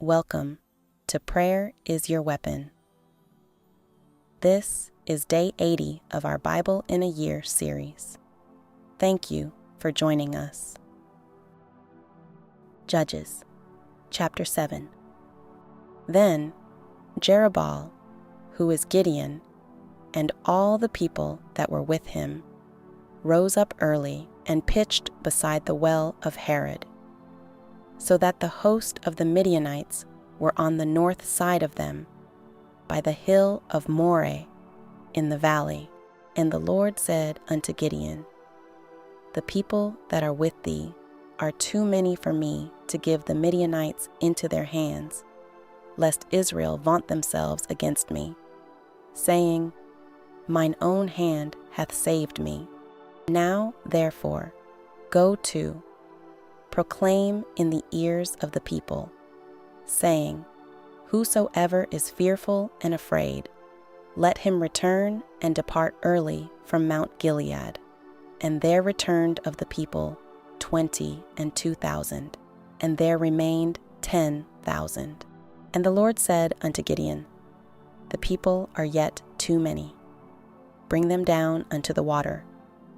Welcome to Prayer is Your Weapon. This is day 80 of our Bible in a Year series. Thank you for joining us. Judges, chapter 7. Then Jerubbaal, who is Gideon, and all the people that were with him, rose up early and pitched beside the well of Harod, so that the host of the Midianites were on the north side of them, by the hill of Moreh in the valley. And the Lord said unto Gideon, The people that are with thee are too many for me to give the Midianites into their hands, lest Israel vaunt themselves against me, saying, Mine own hand hath saved me. Now therefore go to, proclaim in the ears of the people, saying, Whosoever is fearful and afraid, let him return and depart early from Mount Gilead. And there returned of the people 22,000, and there remained 10,000. And the Lord said unto Gideon, The people are yet too many. Bring them down unto the water,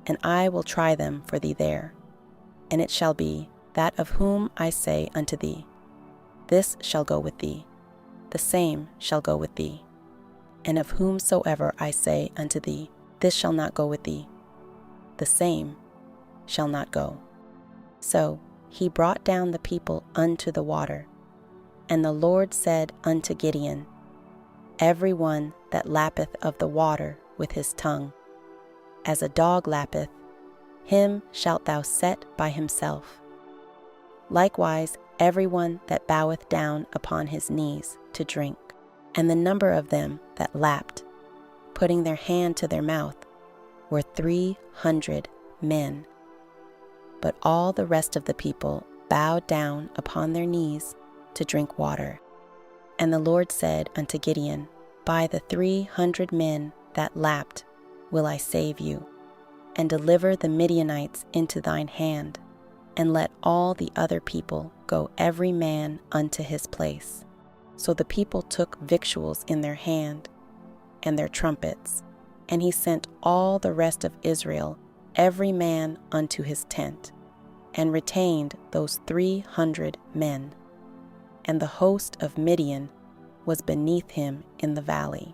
and I will try them for thee there. And it shall be, that of whom I say unto thee, This shall go with thee, the same shall go with thee. And of whomsoever I say unto thee, This shall not go with thee, the same shall not go. So he brought down the people unto the water. And the Lord said unto Gideon, Every one that lappeth of the water with his tongue, as a dog lappeth, him shalt thou set by himself. Likewise every one that boweth down upon his knees to drink. And the number of them that lapped, putting their hand to their mouth, were 300 men. But all the rest of the people bowed down upon their knees to drink water. And the Lord said unto Gideon, By the 300 men that lapped will I save you, and deliver the Midianites into thine hand, and let all the other people go every man unto his place. So the people took victuals in their hand, and their trumpets, and he sent all the rest of Israel every man unto his tent, and retained those 300 men. And the host of Midian was beneath him in the valley.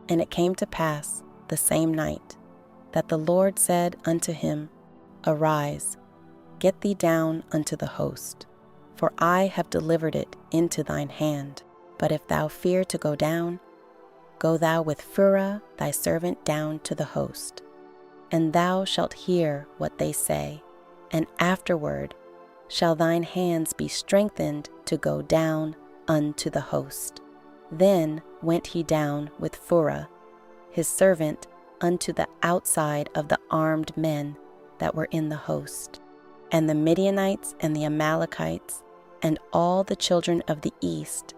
And it came to pass the same night, that the Lord said unto him, Arise, get thee down unto the host, for I have delivered it into thine hand. But if thou fear to go down, go thou with Phurah thy servant down to the host, and thou shalt hear what they say, and afterward shall thine hands be strengthened to go down unto the host. Then went he down with Phurah his servant unto the outside of the armed men that were in the host. And the Midianites and the Amalekites and all the children of the east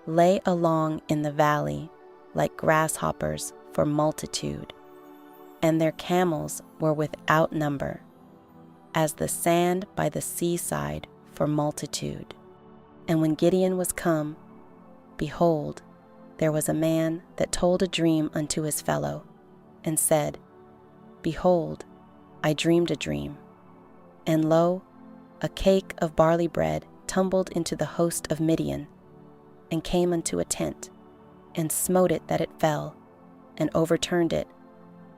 lay along in the valley like grasshoppers for multitude, and their camels were without number, as the sand by the seaside for multitude. And when Gideon was come, behold, there was a man that told a dream unto his fellow, and said, Behold, I dreamed a dream. And lo, a cake of barley bread tumbled into the host of Midian, and came unto a tent, and smote it that it fell, and overturned it,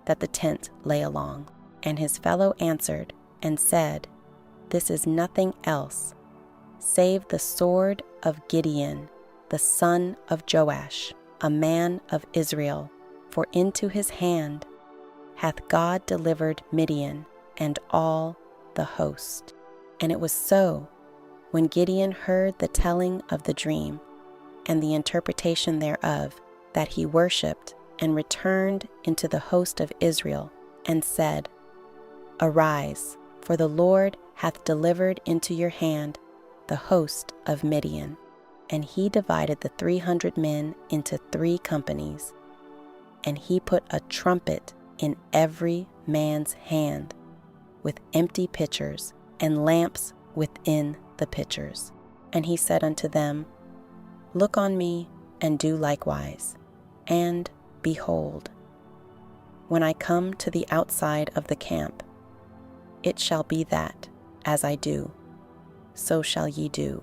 that the tent lay along. And his fellow answered and said, This is nothing else, save the sword of Gideon, the son of Joash, a man of Israel, for into his hand hath God delivered Midian and all the host. And it was so, when Gideon heard the telling of the dream and the interpretation thereof, that he worshipped and returned into the host of Israel, and said, Arise, for the Lord hath delivered into your hand the host of Midian. And he divided the 300 men into 3 companies, and he put a trumpet in every man's hand, with empty pitchers, and lamps within the pitchers. And he said unto them, Look on me and do likewise, and behold, when I come to the outside of the camp, it shall be that, as I do, so shall ye do.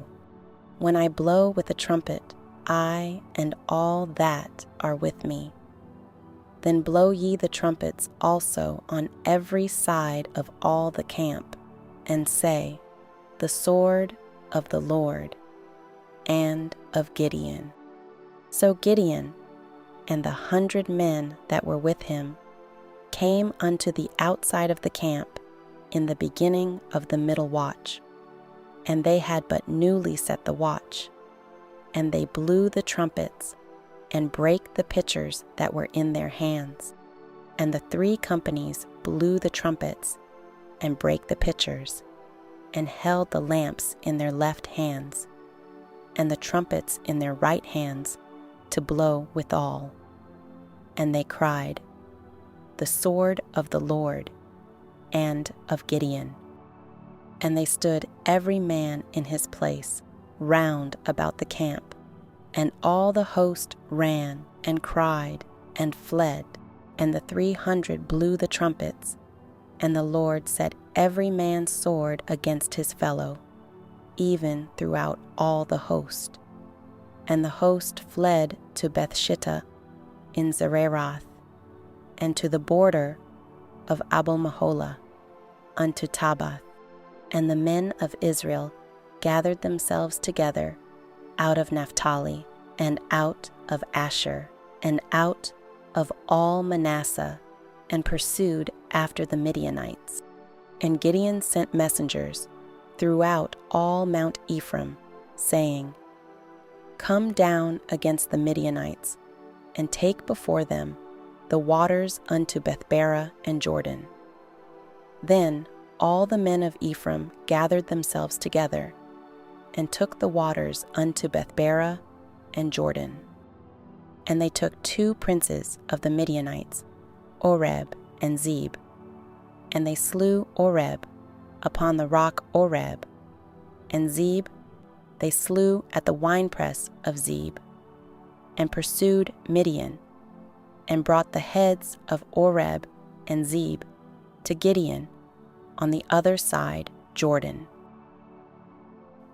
When I blow with the trumpet, I and all that are with me, then blow ye the trumpets also on every side of all the camp, and say, The sword of the Lord and of Gideon. So Gideon and the 100 men that were with him came unto the outside of the camp in the beginning of the middle watch, and they had but newly set the watch, and they blew the trumpets and brake the pitchers that were in their hands. And the 3 companies blew the trumpets and brake the pitchers, and held the lamps in their left hands, and the trumpets in their right hands, to blow withal. And they cried, The sword of the Lord and of Gideon. And they stood every man in his place round about the camp, and all the host ran and cried and fled, and the 300 blew the trumpets, and the Lord set every man's sword against his fellow, even throughout all the host. And the host fled to Bethshittah in Zeraroth, and to the border of Abel-Meholah, unto Tabbath. And the men of Israel gathered themselves together out of Naphtali, and out of Asher, and out of all Manasseh, and pursued after the Midianites. And Gideon sent messengers throughout all Mount Ephraim, saying, Come down against the Midianites, and take before them the waters unto Bethbara and Jordan. Then all the men of Ephraim gathered themselves together, and took the waters unto Bethbara and Jordan. And they took 2 princes of the Midianites, Oreb and Zeb, and they slew Oreb upon the rock Oreb, and Zeb they slew at the winepress of Zeb, and pursued Midian, and brought the heads of Oreb and Zeb to Gideon on the other side Jordan.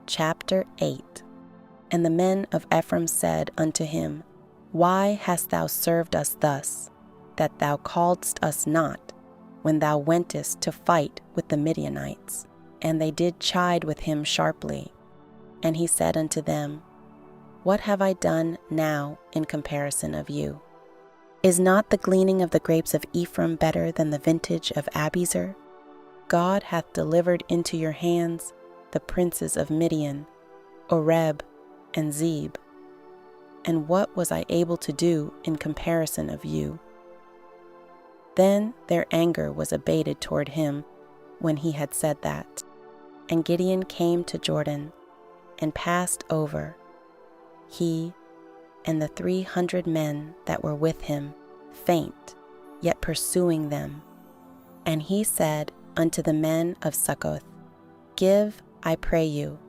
Chapter 8. And the men of Ephraim said unto him, Why hast thou served us thus, that thou calledst us not, when thou wentest to fight with the Midianites? And they did chide with him sharply. And he said unto them, What have I done now in comparison of you? Is not the gleaning of the grapes of Ephraim better than the vintage of Abiezer? God hath delivered into your hands the princes of Midian, Oreb and Zeb. And what was I able to do in comparison of you? Then their anger was abated toward him when he had said that. And Gideon came to Jordan, and passed over, he and the 300 men that were with him, faint, yet pursuing them. And he said unto the men of Succoth, Give, I pray you,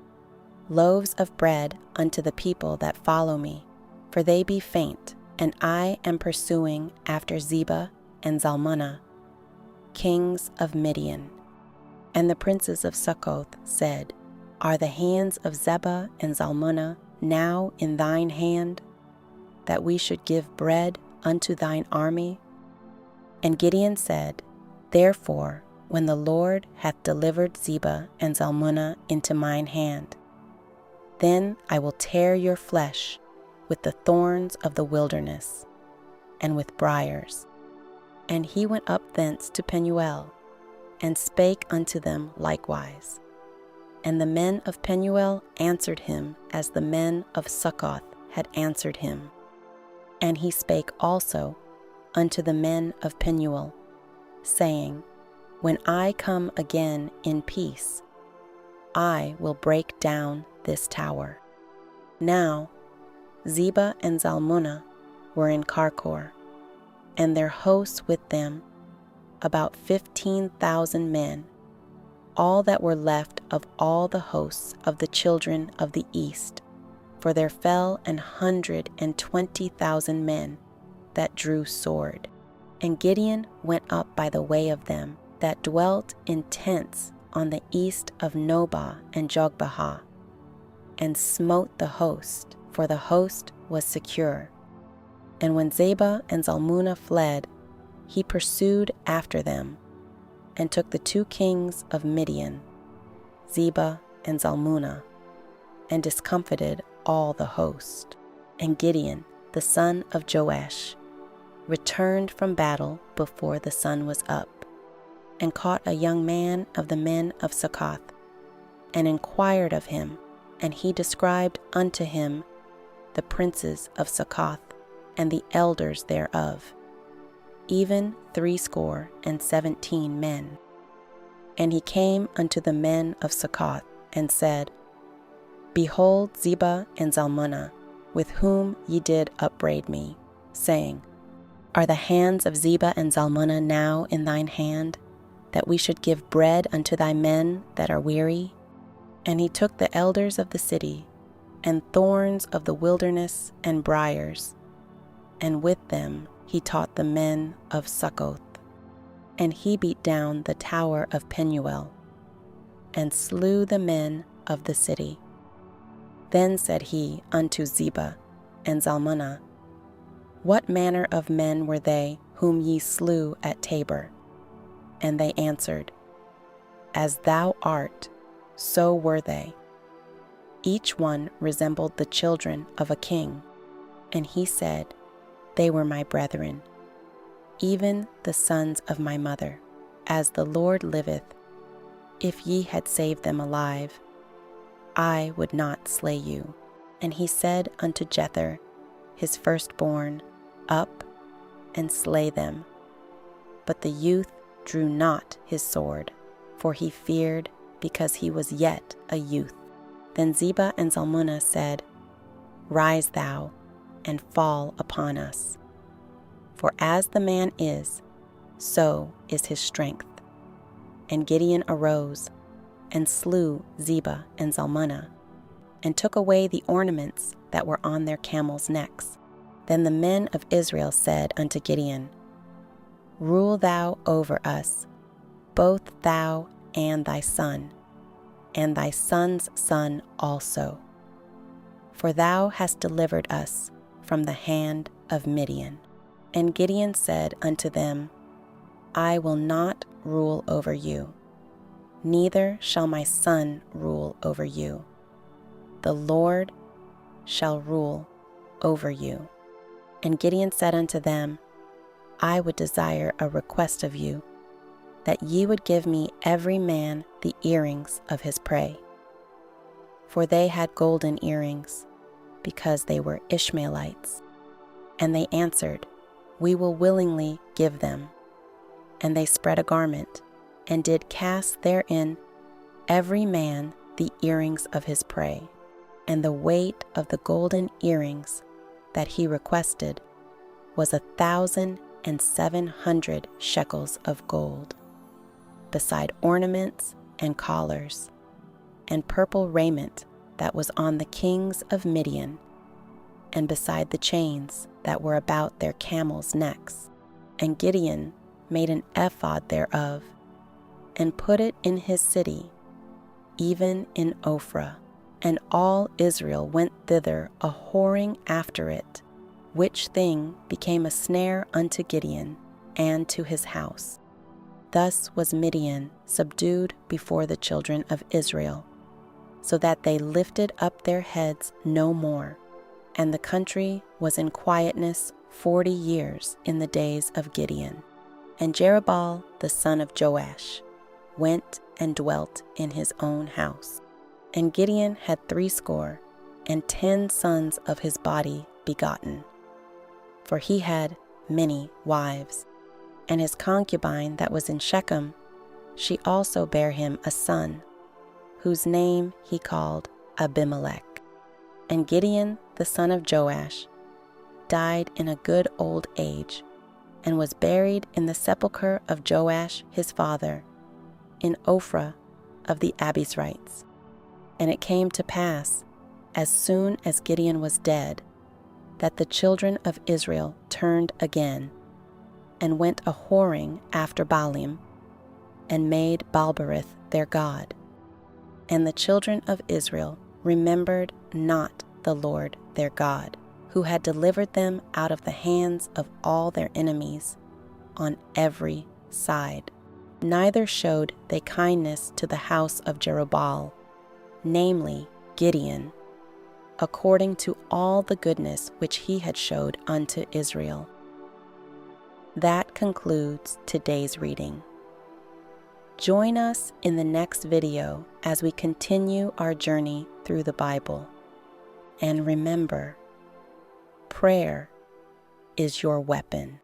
loaves of bread unto the people that follow me, for they be faint, and I am pursuing after Zebah and Zalmunna, kings of Midian. And the princes of Succoth said, Are the hands of Zebah and Zalmunna now in thine hand, that we should give bread unto thine army? And Gideon said, Therefore, when the Lord hath delivered Zebah and Zalmunna into mine hand, then I will tear your flesh with the thorns of the wilderness, and with briars. And he went up thence to Penuel, and spake unto them likewise. And the men of Penuel answered him as the men of Succoth had answered him. And he spake also unto the men of Penuel, saying, When I come again in peace, I will break down this tower. Now Zebah and Zalmunna were in Karkor, and their hosts with them, about 15,000 men, all that were left of all the hosts of the children of the east, for there fell 120,000 men that drew sword. And Gideon went up by the way of them that dwelt in tents on the east of Nobah and Jogbehah, and smote the host, for the host was secure. And when Zebah and Zalmunna fled, he pursued after them, and took the 2 kings of Midian, Zebah and Zalmunna, and discomfited all the host. And Gideon, the son of Joash, returned from battle before the sun was up, and caught a young man of the men of Succoth, and inquired of him, and he described unto him the princes of Succoth, and the elders thereof, even 70 men. And he came unto the men of Succoth, and said, Behold Zebah and Zalmunna, with whom ye did upbraid me, saying, Are the hands of Zebah and Zalmunna now in thine hand, that we should give bread unto thy men that are weary? And he took the elders of the city, and thorns of the wilderness, and briars, and with them he taught the men of Succoth. And he beat down the tower of Penuel, and slew the men of the city. Then said he unto Zebah and Zalmunna, What manner of men were they whom ye slew at Tabor? And they answered, As thou art, so were they. Each one resembled the children of a king. And he said, They were my brethren, even the sons of my mother. As the Lord liveth, if ye had saved them alive, I would not slay you. And he said unto Jether, his firstborn, Up and slay them. But the youth drew not his sword, for he feared, because he was yet a youth. Then Zebah and Zalmunna said, Rise thou, and fall upon us. For as the man is, so is his strength. And Gideon arose, and slew Zebah and Zalmunna, and took away the ornaments that were on their camels' necks. Then the men of Israel said unto Gideon, Rule thou over us, both thou and thy son, and thy son's son also. For thou hast delivered us from the hand of Midian. And Gideon said unto them, I will not rule over you, neither shall my son rule over you. The Lord shall rule over you. And Gideon said unto them, I would desire a request of you, that ye would give me every man the earrings of his prey. For they had golden earrings, because they were Ishmaelites. And they answered, We will willingly give them. And they spread a garment, and did cast therein every man the earrings of his prey. And the weight of the golden earrings that he requested was 1,700 shekels of gold, beside ornaments and collars, and purple raiment that was on the kings of Midian, and beside the chains that were about their camels' necks. And Gideon made an ephod thereof, and put it in his city, even in Ophrah. And all Israel went thither a whoring after it, which thing became a snare unto Gideon and to his house. Thus was Midian subdued before the children of Israel, so that they lifted up their heads no more. And the country was in quietness 40 years in the days of Gideon. And Jerubbaal the son of Joash went and dwelt in his own house. And Gideon had 70 sons of his body begotten, for he had many wives. And his concubine that was in Shechem, she also bare him a son, whose name he called Abimelech. And Gideon the son of Joash died in a good old age, and was buried in the sepulchre of Joash his father, in Ophrah of the Abizrites. And it came to pass, as soon as Gideon was dead, that the children of Israel turned again, and went a-whoring after Baalim, and made Baalberith their god. And the children of Israel remembered not the Lord their God, who had delivered them out of the hands of all their enemies on every side. Neither showed they kindness to the house of Jerubbaal, namely Gideon, according to all the goodness which he had showed unto Israel. That concludes today's reading. Join us in the next video as we continue our journey through the Bible. And remember, prayer is your weapon.